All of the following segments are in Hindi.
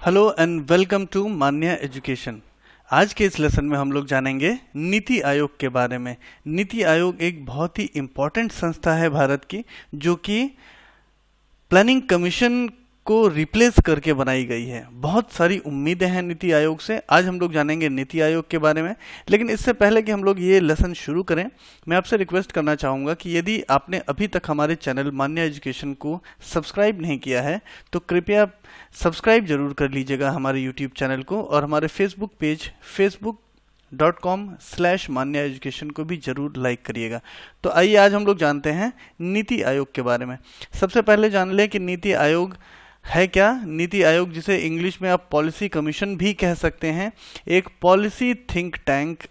Hello and welcome to Manya education. आज के इस लेसन में हम लोग जानेंगे नीति आयोग के बारे में। नीति आयोग एक बहुत ही इम्पोर्टेंट संस्था है भारत की, जो कि प्लानिंग कमीशन को रिप्लेस करके बनाई गई है। बहुत सारी उम्मीदें हैं नीति आयोग से। आज हम लोग जानेंगे नीति आयोग के बारे में, लेकिन इससे पहले कि हम लोग ये लेसन शुरू करें, मैं आपसे रिक्वेस्ट करना चाहूँगा कि यदि आपने अभी तक हमारे चैनल मान्या एजुकेशन को सब्सक्राइब नहीं किया है तो कृपया सब्सक्राइब जरूर कर लीजिएगा हमारे यूट्यूब चैनल को, और हमारे फेसबुक पेज facebook.com/मान्या एजुकेशन को भी जरूर लाइक करिएगा। तो आइए आज हम लोग जानते हैं नीति आयोग के बारे में। सबसे पहले जान लें कि नीति आयोग है क्या। नीति आयोग, जिसे इंग्लिश में आप पॉलिसी कमीशन भी कह सकते हैं, एक पॉलिसी थिंक टैंक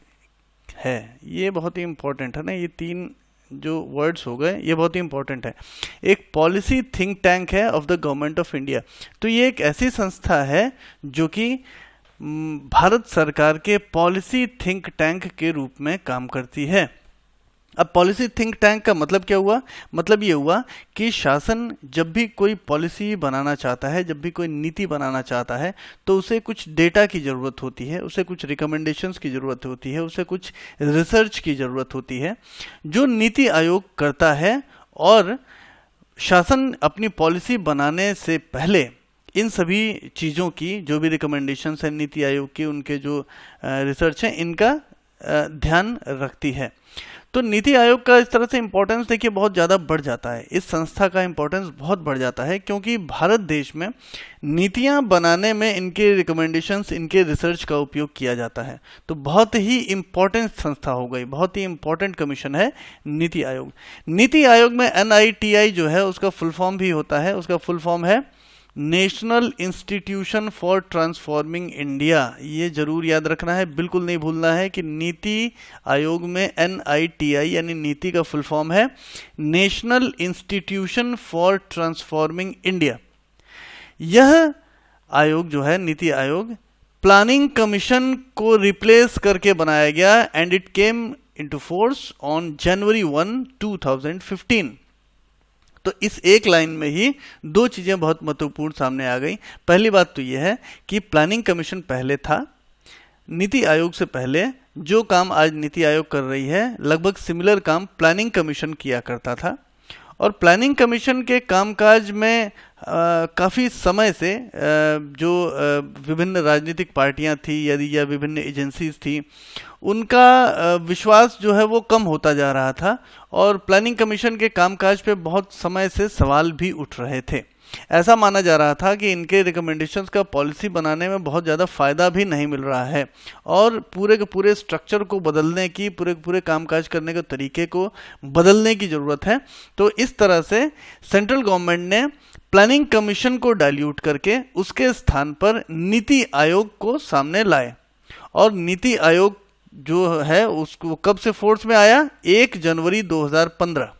है। ये बहुत ही इंपॉर्टेंट है ना, ये तीन जो वर्ड्स हो गए ये बहुत ही इंपॉर्टेंट है। एक पॉलिसी थिंक टैंक है of the government of India. तो ये एक ऐसी संस्था है जो कि भारत सरकार के पॉलिसी थिंक टैंक के रूप में काम करती है। अब पॉलिसी थिंक टैंक का मतलब क्या हुआ? मतलब ये हुआ कि शासन जब भी कोई पॉलिसी बनाना चाहता है, जब भी कोई नीति बनाना चाहता है, तो उसे कुछ डेटा की ज़रूरत होती है, उसे कुछ रिकमेंडेशंस की ज़रूरत होती है, उसे कुछ रिसर्च की ज़रूरत होती है, जो नीति आयोग करता है। और शासन अपनी पॉलिसी बनाने से पहले इन सभी चीज़ों की, जो भी रिकमेंडेशंस हैं नीति आयोग की, उनके जो रिसर्च हैं, इनका ध्यान रखती है। तो नीति आयोग का इस तरह से इम्पोर्टेंस देखिए बहुत ज़्यादा बढ़ जाता है। इस संस्था का इम्पोर्टेंस बहुत बढ़ जाता है, क्योंकि भारत देश में नीतियां बनाने में इनके रिकमेंडेशंस, इनके रिसर्च का उपयोग किया जाता है। तो बहुत ही इम्पोर्टेंट संस्था हो गई, बहुत ही इम्पोर्टेंट कमीशन है नीति आयोग। नीति आयोग में NITI जो है उसका फुल फॉर्म भी होता है। उसका फुल फॉर्म है national institution for transforming India. ये जरूर याद रखना है, बिल्कुल नहीं भूलना है कि नीति आयोग में NITI यानी नीति का फुल फॉर्म है national institution for transforming India. यह आयोग जो है, नीति आयोग, प्लानिंग कमीशन को रिप्लेस करके बनाया गया and it came into force on January 1, 2015। तो इस एक लाइन में ही दो चीज़ें बहुत महत्वपूर्ण सामने आ गई। पहली बात तो यह है कि प्लानिंग कमीशन पहले था। नीति आयोग से पहले जो काम आज नीति आयोग कर रही है, लगभग सिमिलर काम प्लानिंग कमीशन किया करता था। और प्लानिंग कमीशन के कामकाज में काफ़ी समय से जो विभिन्न राजनीतिक पार्टियां थी या विभिन्न एजेंसीज थी, उनका विश्वास जो है वो कम होता जा रहा था, और प्लानिंग कमीशन के कामकाज पे बहुत समय से सवाल भी उठ रहे थे। ऐसा माना जा रहा था कि इनके रिकमेंडेशंस का पॉलिसी बनाने में बहुत ज़्यादा फ़ायदा भी नहीं मिल रहा है, और पूरे के पूरे स्ट्रक्चर को बदलने की, पूरे के पूरे कामकाज करने के तरीके को बदलने की ज़रूरत है। तो इस तरह से सेंट्रल गवर्नमेंट ने प्लानिंग कमीशन को डाइल्यूट करके उसके स्थान पर नीति आयोग को सामने लाए। और नीति आयोग जो है उसको कब से फोर्स में आया? 1 जनवरी 2015।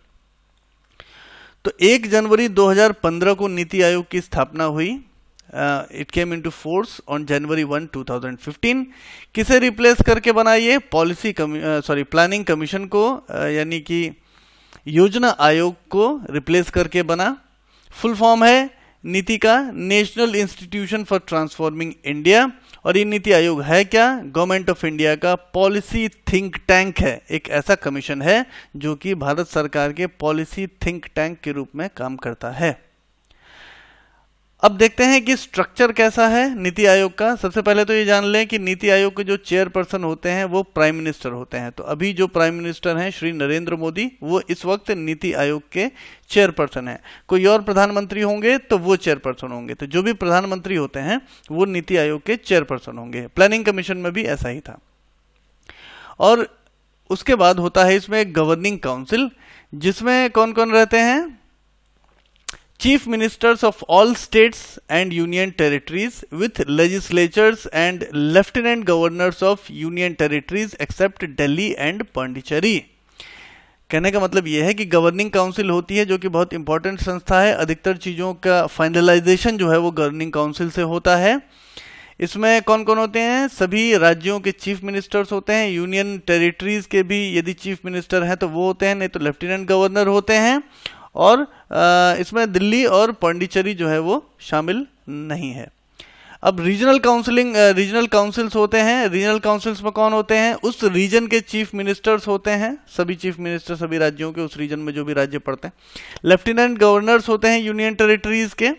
तो 1 जनवरी 2015 को नीति आयोग की स्थापना हुई। It came into force on January 1, 2015। किसे रिप्लेस करके बना? ये प्लानिंग कमीशन को, यानी कि योजना आयोग को रिप्लेस करके बना। फुल फॉर्म है नीति का national institution for transforming India. और ये नीति आयोग है क्या? गवर्नमेंट ऑफ इंडिया का पॉलिसी थिंक टैंक है। एक ऐसा कमीशन है जो कि भारत सरकार के पॉलिसी थिंक टैंक के रूप में काम करता है। अब देखते हैं कि स्ट्रक्चर कैसा है नीति आयोग का। सबसे पहले तो ये जान लें कि नीति आयोग के जो चेयरपर्सन होते हैं वो प्राइम मिनिस्टर होते हैं। तो अभी जो प्राइम मिनिस्टर हैं श्री नरेंद्र मोदी, वो इस वक्त नीति आयोग के चेयरपर्सन हैं। कोई और प्रधानमंत्री होंगे तो वो चेयरपर्सन होंगे। तो जो भी प्रधानमंत्री होते हैं वो नीति आयोग के चेयरपर्सन होंगे। प्लानिंग कमीशन में भी ऐसा ही था। और उसके बाद होता है इसमें गवर्निंग काउंसिल, जिसमें कौन कौन रहते हैं? Chief Ministers of all states and union territories with legislatures and Lieutenant Governors of union territories except Delhi and Pondicherry। कहने का मतलब यह है कि गवर्निंग काउंसिल होती है, जो कि बहुत इंपॉर्टेंट संस्था है। अधिकतर चीज़ों का फाइनलाइजेशन जो है वो गवर्निंग काउंसिल से होता है। इसमें कौन कौन होते हैं? सभी राज्यों के चीफ मिनिस्टर्स होते हैं। यूनियन टेरिटरीज के भी यदि चीफ मिनिस्टर हैं तो वो होते हैं, नहीं तो लेफ्टिनेंट गवर्नर होते हैं। और इसमें दिल्ली और पांडिचेरी जो है वो शामिल नहीं है। अब रीजनल काउंसिल्स होते हैं। रीजनल काउंसिल्स में कौन होते हैं? उस रीजन के चीफ मिनिस्टर्स होते हैं, सभी चीफ मिनिस्टर सभी राज्यों के, उस रीजन में जो भी राज्य पड़ते हैं। लेफ्टिनेंट गवर्नर्स होते हैं यूनियन टेरिटरीज के,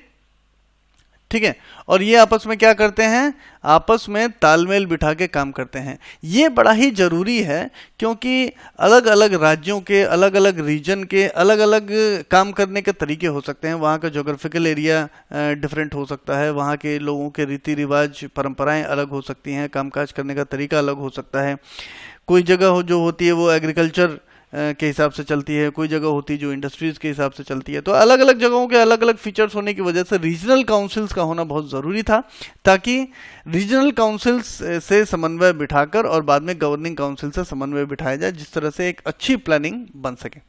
ठीक है। और ये आपस में क्या करते हैं? आपस में तालमेल बिठा के काम करते हैं। ये बड़ा ही जरूरी है क्योंकि अलग अलग राज्यों के, अलग अलग रीजन के अलग अलग काम करने के तरीके हो सकते हैं। वहाँ का जोग्राफिकल एरिया डिफरेंट हो सकता है, वहाँ के लोगों के रीति रिवाज परंपराएं अलग हो सकती हैं, कामकाज करने का तरीका अलग हो सकता है। कोई जगह जो होती है वो एग्रीकल्चर के हिसाब से चलती है, कोई जगह होती है जो इंडस्ट्रीज के हिसाब से चलती है। तो अलग अलग जगहों के अलग अलग फीचर्स होने की वजह से रीजनल काउंसिल्स का होना बहुत ज़रूरी था, ताकि रीजनल काउंसिल्स से समन्वय बिठाकर और बाद में गवर्निंग काउंसिल से समन्वय बिठाया जाए, जिस तरह से एक अच्छी प्लानिंग बन सके।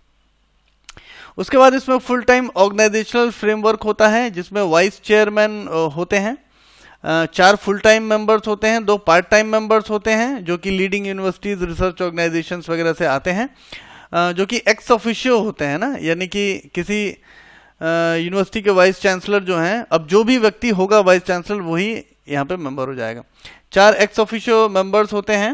उसके बाद इसमें फुल टाइम ऑर्गेनाइजेशनल फ्रेमवर्क होता है, जिसमें वाइस चेयरमैन होते हैं, 4 फुल टाइम मेंबर्स होते हैं, 2 पार्ट टाइम मेंबर्स होते हैं जो कि लीडिंग यूनिवर्सिटीज, रिसर्च ऑर्गेनाइजेशंस वगैरह से आते हैं, जो कि एक्स ऑफिशियो होते हैं ना, यानी कि किसी यूनिवर्सिटी के वाइस चांसलर जो हैं, अब जो भी व्यक्ति होगा वाइस चांसलर वही यहाँ पे मेंबर हो जाएगा। 4 एक्स ऑफिशियो मेंबर्स होते हैं,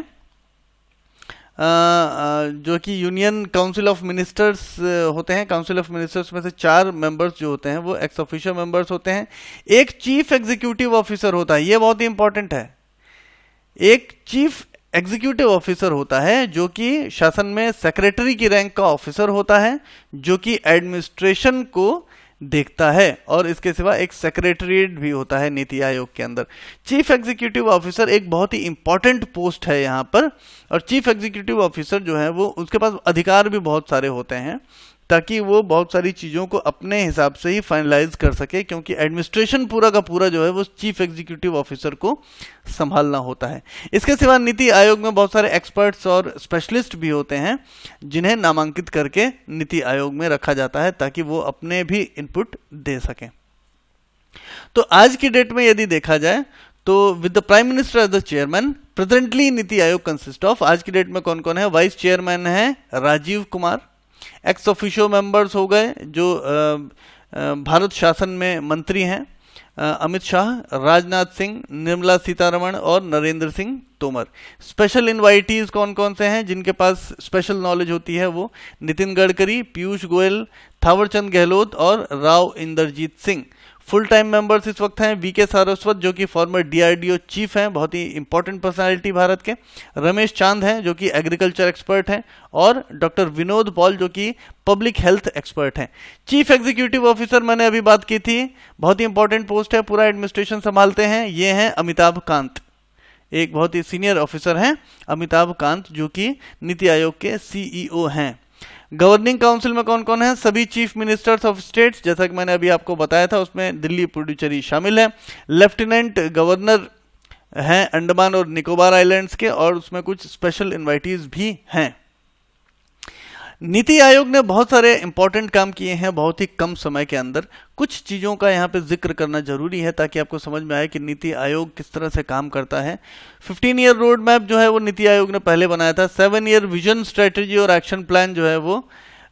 जो कि यूनियन काउंसिल ऑफ मिनिस्टर्स होते हैं। काउंसिल ऑफ मिनिस्टर्स में से 4 मेंबर्स जो होते हैं वो एक्स ऑफिशियो मेंबर्स होते हैं। एक चीफ एग्जीक्यूटिव ऑफिसर होता है, ये बहुत ही इंपॉर्टेंट है। एक चीफ एग्जीक्यूटिव ऑफिसर होता है जो कि शासन में सेक्रेटरी की रैंक का ऑफिसर होता है, जो कि एडमिनिस्ट्रेशन को देखता है, और इसके सिवा एक सेक्रेटरीट भी होता है नीति आयोग के अंदर। चीफ एग्जीक्यूटिव ऑफिसर एक बहुत ही इंपॉर्टेंट पोस्ट है यहाँ पर, और चीफ एग्जीक्यूटिव ऑफिसर जो है वो उसके पास अधिकार भी बहुत सारे होते हैं, ताकि वो बहुत सारी चीज़ों को अपने हिसाब से ही फाइनलाइज कर सके, क्योंकि एडमिनिस्ट्रेशन पूरा का पूरा जो है वो चीफ एग्जीक्यूटिव ऑफिसर को संभालना होता है। इसके सिवा नीति आयोग में बहुत सारे एक्सपर्ट्स और स्पेशलिस्ट भी होते हैं, जिन्हें नामांकित करके नीति आयोग में रखा जाता है, ताकि वो अपने भी इनपुट दे सकें। तो आज की डेट में यदि देखा जाए तो with the prime minister as the chairman, presently NITI Aayog consist of, आज की डेट में कौन कौन है? वाइस चेयरमैन है Rajiv Kumar, ex officio members हो गए जो भारत शासन में मंत्री हैं, अमित शाह, राजनाथ सिंह, निर्मला सीतारमण और नरेंद्र सिंह तोमर। स्पेशल इनवाइटीज कौन कौन से हैं जिनके पास स्पेशल नॉलेज होती है? वो नितिन गडकरी, पीयूष गोयल, थावरचंद गहलोत और Rao Inderjit Singh. Full time members इस वक्त हैं वीके सारस्वत, जो कि फॉर्मर डीआरडीओ चीफ हैं, बहुत ही इंपॉर्टेंट पर्सनालिटी भारत के। रमेश चांद हैं जो कि एग्रीकल्चर एक्सपर्ट हैं, और डॉक्टर विनोद पॉल जो कि पब्लिक हेल्थ एक्सपर्ट हैं। चीफ एग्जीक्यूटिव ऑफिसर मैंने अभी बात की थी, बहुत ही इंपॉर्टेंट पोस्ट है, पूरा एडमिनिस्ट्रेशन संभालते हैं। ये हैं अमिताभ कांत, एक बहुत ही सीनियर ऑफिसर हैं अमिताभ कांत, जो कि नीति आयोग के सीईओ हैं। गवर्निंग काउंसिल में कौन कौन है? सभी चीफ मिनिस्टर्स ऑफ स्टेट्स, जैसा कि मैंने अभी आपको बताया था, उसमें दिल्ली पुडुचेरी शामिल है। लेफ्टिनेंट गवर्नर हैं अंडमान और निकोबार आइलैंड्स के, और उसमें कुछ स्पेशल इनवाइटीज भी हैं। नीति आयोग ने बहुत सारे इंपॉर्टेंट काम किए हैं बहुत ही कम समय के अंदर। कुछ चीज़ों का यहाँ पे जिक्र करना जरूरी है ताकि आपको समझ में आए कि नीति आयोग किस तरह से काम करता है। 15 ईयर रोड मैप जो है वो नीति आयोग ने पहले बनाया था। 7 ईयर विजन, स्ट्रेटेजी और एक्शन प्लान जो है वो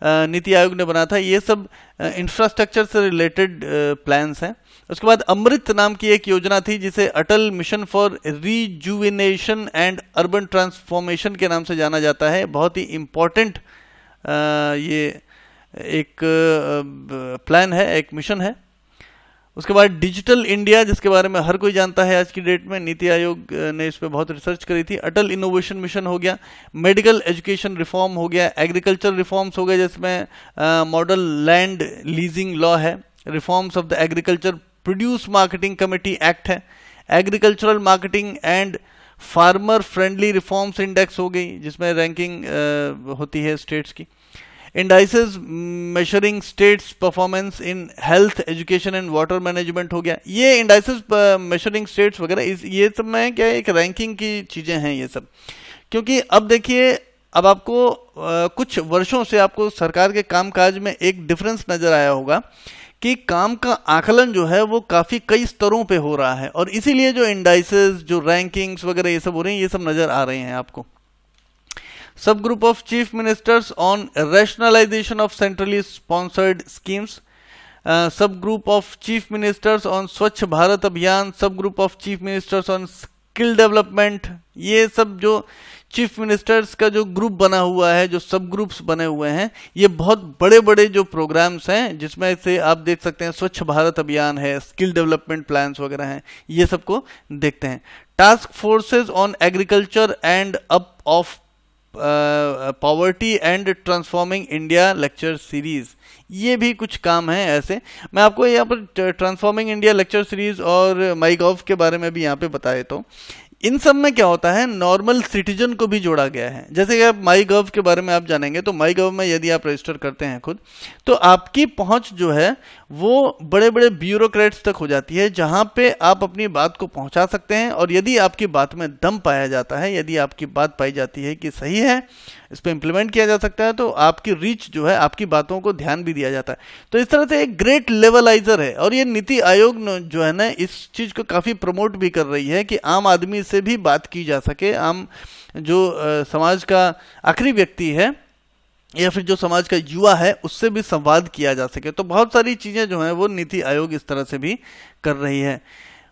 नीति आयोग ने बनाया था। ये सब इंफ्रास्ट्रक्चर से रिलेटेड प्लान्स हैं। उसके बाद अमृत नाम की एक योजना थी जिसे Atal mission for rejuvenation and urban transformation के नाम से जाना जाता है। बहुत ही इम्पॉर्टेंट ये एक प्लान है, एक मिशन है। उसके बाद डिजिटल इंडिया, जिसके बारे में हर कोई जानता है आज की डेट में, नीति आयोग ने इस पर बहुत रिसर्च करी थी। अटल इनोवेशन मिशन हो गया, मेडिकल एजुकेशन रिफॉर्म हो गया, एग्रीकल्चर रिफॉर्म्स हो गए जिसमें मॉडल लैंड लीजिंग लॉ है, reforms of the agriculture produce marketing committee act है, agricultural marketing and farmer friendly reforms index हो गई जिसमें रैंकिंग होती है स्टेट्स की। Indices measuring states performance in health, education and water management हो गया। ये इंडाइसेस मेजरिंग स्टेट्स वगैरह ये सब में क्या एक रैंकिंग की चीज़ें हैं ये सब। क्योंकि अब देखिए, अब आपको कुछ वर्षों से आपको सरकार के कामकाज में एक डिफरेंस नज़र आया होगा कि काम का आकलन जो है वो काफ़ी कई स्तरों पे हो रहा है, और इसीलिए जो इंडाइसेस, जो रैंकिंग्स वगैरह ये सब हो रही हैं, ये सब नज़र आ रहे हैं आपको। Sub group of chief ministers on rationalisation of centrally sponsored schemes, sub group of chief ministers on Swachh Bharat Abhiyan, sub group of chief ministers on skill development. ये सब जो चीफ मिनिस्टर्स का जो ग्रुप बना हुआ है, जो सब ग्रुप्स बने हुए हैं, ये बहुत बड़े बड़े जो प्रोग्राम्स हैं, जिसमें से आप देख सकते हैं स्वच्छ भारत अभियान है, स्किल डेवलपमेंट प्लान्स वगैरह हैं, ये सबको देखते हैं। Task forces on agriculture and up of poverty and transforming India lecture series, ये भी कुछ काम है ऐसे। मैं आपको यहाँ पर ट्रांसफॉर्मिंग इंडिया लेक्चर सीरीज और माई गॉव के बारे में भी यहाँ पे बता देता हूँ। इन सब में क्या होता है, नॉर्मल सिटीजन को भी जोड़ा गया है। जैसे कि आप माई गव के बारे में आप जानेंगे, तो माई गव में यदि आप रजिस्टर करते हैं खुद, तो आपकी पहुंच जो है वो बड़े बड़े ब्यूरोक्रेट्स तक हो जाती है, जहां पे आप अपनी बात को पहुंचा सकते हैं। और यदि आपकी बात में दम पाया जाता है, यदि आपकी बात पाई जाती है कि सही है, इस पर इम्प्लीमेंट किया जा सकता है, तो आपकी रीच जो है, आपकी बातों को ध्यान भी दिया जाता है। तो इस तरह से एक ग्रेट लेवलाइजर है। और ये नीति आयोग जो है ना, इस चीज़ को काफ़ी प्रमोट भी कर रही है कि आम आदमी से भी बात की जा सके, आम जो समाज का आखिरी व्यक्ति है या फिर जो समाज का युवा है, उससे भी संवाद किया जा सके। तो बहुत सारी चीज़ें जो हैं वो नीति आयोग इस तरह से भी कर रही है।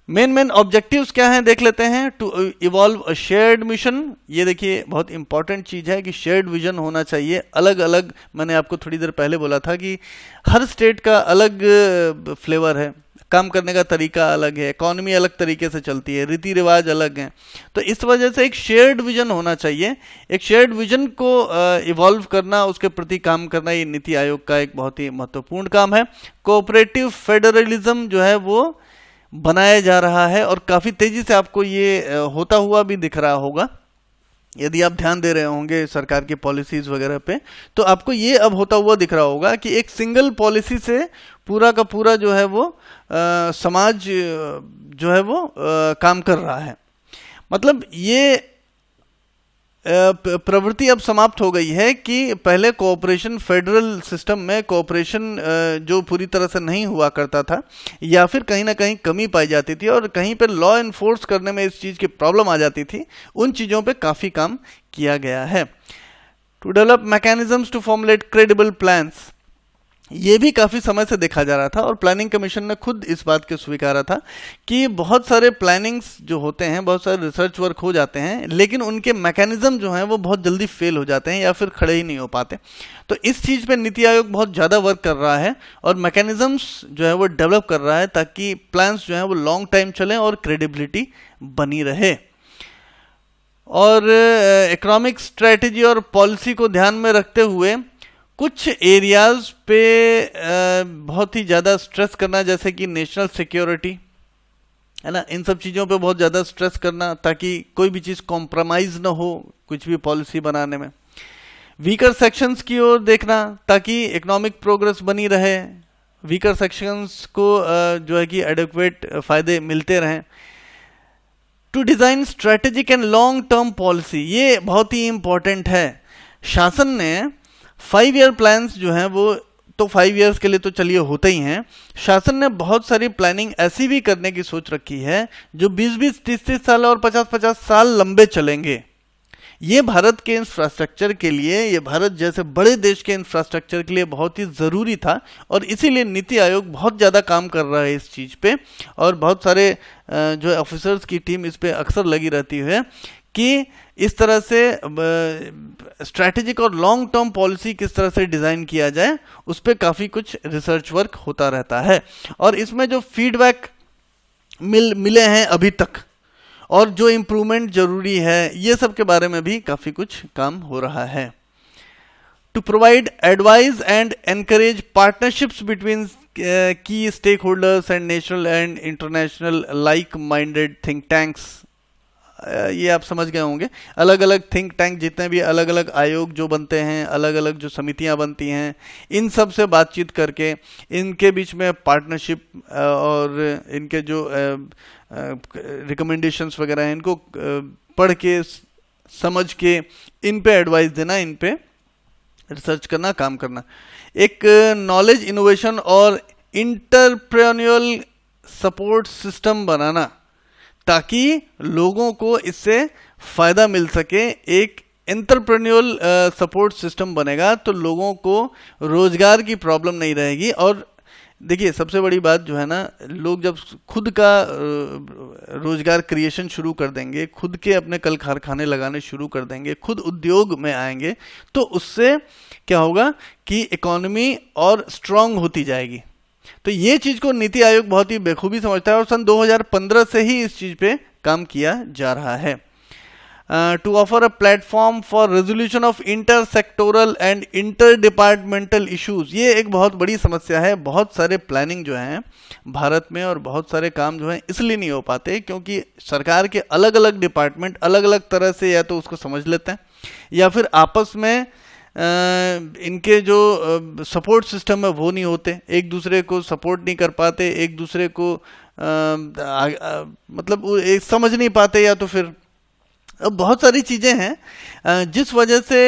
मेन ऑब्जेक्टिव्स क्या हैं देख लेते हैं। To evolve a shared mission, ये देखिए बहुत इंपॉर्टेंट चीज़ है कि शेयर्ड विजन होना चाहिए। अलग अलग, मैंने आपको थोड़ी देर पहले बोला था कि हर स्टेट का अलग फ्लेवर है, काम करने का तरीका अलग है, इकॉनमी अलग तरीके से चलती है, रीति रिवाज अलग हैं। तो इस वजह से एक शेयर्ड विजन होना चाहिए। एक शेयर्ड विजन को इवॉल्व करना, उसके प्रति काम करना, ये नीति आयोग का एक बहुत ही महत्वपूर्ण काम है। कोऑपरेटिव फेडरलिज्म जो है वो बनाया जा रहा है और काफ़ी तेज़ी से आपको ये होता हुआ भी दिख रहा होगा। यदि आप ध्यान दे रहे होंगे सरकार की पॉलिसीज़ वगैरह पे, तो आपको ये अब होता हुआ दिख रहा होगा कि एक सिंगल पॉलिसी से पूरा का पूरा जो है वो समाज जो है वो काम कर रहा है। मतलब ये प्रवृत्ति अब समाप्त हो गई है कि पहले कोऑपरेशन, फेडरल सिस्टम में कोऑपरेशन जो पूरी तरह से नहीं हुआ करता था, या फिर कहीं ना कहीं कमी पाई जाती थी और कहीं पर लॉ इन्फोर्स करने में इस चीज़ की प्रॉब्लम आ जाती थी, उन चीज़ों पे काफ़ी काम किया गया है। To develop mechanisms to formulate credible plans, ये भी काफ़ी समय से देखा जा रहा था और प्लानिंग कमीशन ने खुद इस बात को स्वीकारा था कि बहुत सारे प्लानिंग्स जो होते हैं, बहुत सारे रिसर्च वर्क हो जाते हैं, लेकिन उनके मैकेनिज्म जो हैं वो बहुत जल्दी फेल हो जाते हैं या फिर खड़े ही नहीं हो पाते। तो इस चीज़ पे नीति आयोग बहुत ज़्यादा वर्क कर रहा है और मैकेनिज्म्स जो है वो डेवलप कर रहा है ताकि प्लान्स जो हैं वो लॉन्ग टाइम चलें और क्रेडिबिलिटी बनी रहे। और इकोनॉमिक स्ट्रेटजी और पॉलिसी को ध्यान में रखते हुए कुछ एरियाज पे बहुत ही ज़्यादा स्ट्रेस करना, जैसे कि नेशनल सिक्योरिटी है ना, इन सब चीज़ों पे बहुत ज़्यादा स्ट्रेस करना ताकि कोई भी चीज़ कॉम्प्रोमाइज़ ना हो कुछ भी पॉलिसी बनाने में। वीकर सेक्शंस की ओर देखना ताकि इकोनॉमिक प्रोग्रेस बनी रहे, वीकर सेक्शंस को जो है कि एडिक्वेट फ़ायदे मिलते रहें। To design strategic and long term policy, ये बहुत ही इम्पॉर्टेंट है। शासन ने 5 ईयर प्लान्स जो हैं वो तो 5 ईयर्स के लिए तो चलिए होते ही हैं, शासन ने बहुत सारी प्लानिंग ऐसी भी करने की सोच रखी है जो 20-20, 30-30 साल और 50-50 साल लंबे चलेंगे। ये भारत के इंफ्रास्ट्रक्चर के लिए, ये भारत जैसे बड़े देश के इंफ्रास्ट्रक्चर के लिए बहुत ही ज़रूरी था और इसीलिए नीति आयोग बहुत ज़्यादा काम कर रहा है इस चीज़ पे और बहुत सारे जो ऑफिसर्स की टीम इस पे अक्सर लगी रहती है कि इस तरह से स्ट्रैटेजिक और लॉन्ग टर्म पॉलिसी किस तरह से डिज़ाइन किया जाए, उस पर काफ़ी कुछ रिसर्च वर्क होता रहता है। और इसमें जो फीडबैक मिले हैं अभी तक और जो इम्प्रूवमेंट जरूरी है, ये सब के बारे में भी काफ़ी कुछ काम हो रहा है। To provide advice and encourage partnerships between key stakeholders and national and international like minded think tanks, ये आप समझ गए होंगे। अलग अलग थिंक टैंक जितने भी अलग अलग आयोग जो बनते हैं, अलग अलग जो समितियां बनती हैं, इन सब से बातचीत करके इनके बीच में पार्टनरशिप और इनके जो रिकमेंडेशंस वगैरह हैं, इनको पढ़ के समझ के इन पे एडवाइस देना, इन पे रिसर्च करना, काम करना। एक नॉलेज इनोवेशन और इंटरप्रेन्योरियल सपोर्ट सिस्टम बनाना ताकि लोगों को इससे फ़ायदा मिल सके। एक एंटरप्रेन्योरियल सपोर्ट सिस्टम बनेगा तो लोगों को रोज़गार की प्रॉब्लम नहीं रहेगी और देखिए सबसे बड़ी बात जो है ना, लोग जब खुद का रोजगार क्रिएशन शुरू कर देंगे, खुद के अपने कल कारखाने लगाने शुरू कर देंगे, खुद उद्योग में आएंगे, तो उससे क्या होगा कि इकोनॉमी और स्ट्रांग होती जाएगी। तो ये चीज को नीति आयोग बहुत ही बेखूबी समझता है और सन 2015 से ही इस चीज पे काम किया जा रहा है। To offer a platform for resolution of inter sectoral and inter departmental issues, ये एक बहुत बड़ी समस्या है। बहुत सारे प्लानिंग जो हैं भारत में और बहुत सारे काम जो हैं इसलिए नहीं हो पाते क्योंकि सरकार के अलग अलग डिपार्टमेंट अलग अलग तरह से या तो उसको समझ लेते हैं या फिर आपस में इनके जो सपोर्ट सिस्टम है वो नहीं होते, एक दूसरे को सपोर्ट नहीं कर पाते, एक दूसरे को मतलब समझ नहीं पाते, या तो फिर अब बहुत सारी चीज़ें हैं जिस वजह से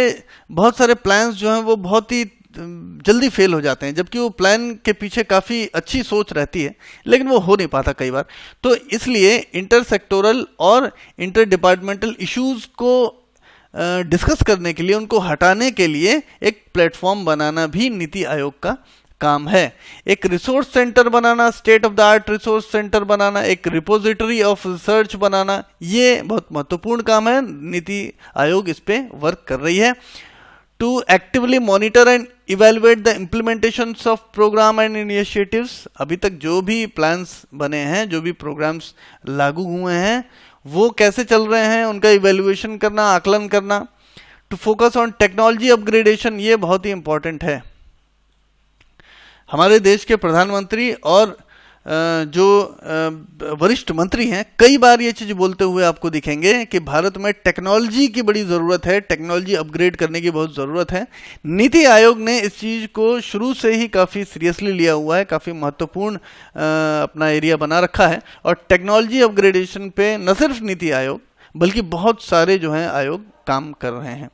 बहुत सारे प्लान्स जो हैं वो बहुत ही जल्दी फेल हो जाते हैं, जबकि वो प्लान के पीछे काफ़ी अच्छी सोच रहती है लेकिन वो हो नहीं पाता कई बार। तो इसलिए इंटर सेक्टोरल और इंटर डिपार्टमेंटल इश्यूज को डिस्कस करने के लिए, उनको हटाने के लिए एक प्लेटफॉर्म बनाना भी नीति आयोग का काम है। एक रिसोर्स सेंटर बनाना, state of the art resource centre बनाना, एक रिपोजिटरी ऑफ रिसर्च बनाना, ये बहुत महत्वपूर्ण काम है। नीति आयोग इस पे वर्क कर रही है। To actively monitor and evaluate the implementation of programme and initiatives, अभी तक जो भी प्लान्स बने हैं, जो भी प्रोग्राम्स लागू हुए हैं वो कैसे चल रहे हैं, उनका इवेल्युएशन करना, आकलन करना। To focus on technology upgradation, ये बहुत ही इंपॉर्टेंट है। हमारे देश के प्रधानमंत्री और जो वरिष्ठ मंत्री हैं कई बार ये चीज़ बोलते हुए आपको दिखेंगे कि भारत में टेक्नोलॉजी की बड़ी ज़रूरत है, टेक्नोलॉजी अपग्रेड करने की बहुत ज़रूरत है। नीति आयोग ने इस चीज़ को शुरू से ही काफ़ी सीरियसली लिया हुआ है, काफ़ी महत्वपूर्ण अपना एरिया बना रखा है। और टेक्नोलॉजी अपग्रेडेशन पे न सिर्फ नीति आयोग बल्कि बहुत सारे जो हैं आयोग काम कर रहे हैं।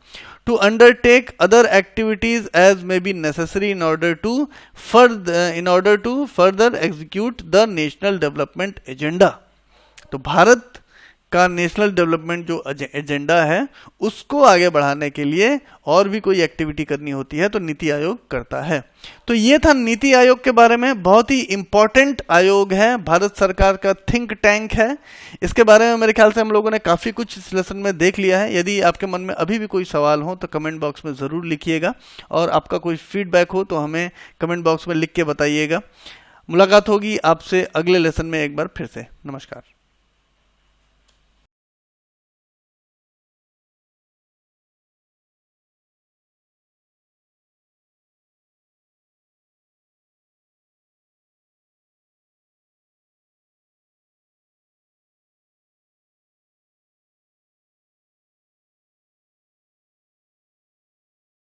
To undertake other activities as may be necessary in order to further execute the national development agenda। तो भारत का नेशनल डेवलपमेंट जो एजेंडा है उसको आगे बढ़ाने के लिए और भी कोई एक्टिविटी करनी होती है तो नीति आयोग करता है। तो ये था नीति आयोग के बारे में। बहुत ही इंपॉर्टेंट आयोग है, भारत सरकार का थिंक टैंक है। इसके बारे में मेरे ख्याल से हम लोगों ने काफ़ी कुछ इस लेसन में देख लिया है। यदि आपके मन में अभी भी कोई सवाल हो तो कमेंट बॉक्स में ज़रूर लिखिएगा, और आपका कोई फीडबैक हो तो हमें कमेंट बॉक्स में लिख के बताइएगा। मुलाकात होगी आपसे अगले लेसन में एक बार फिर से। नमस्कार।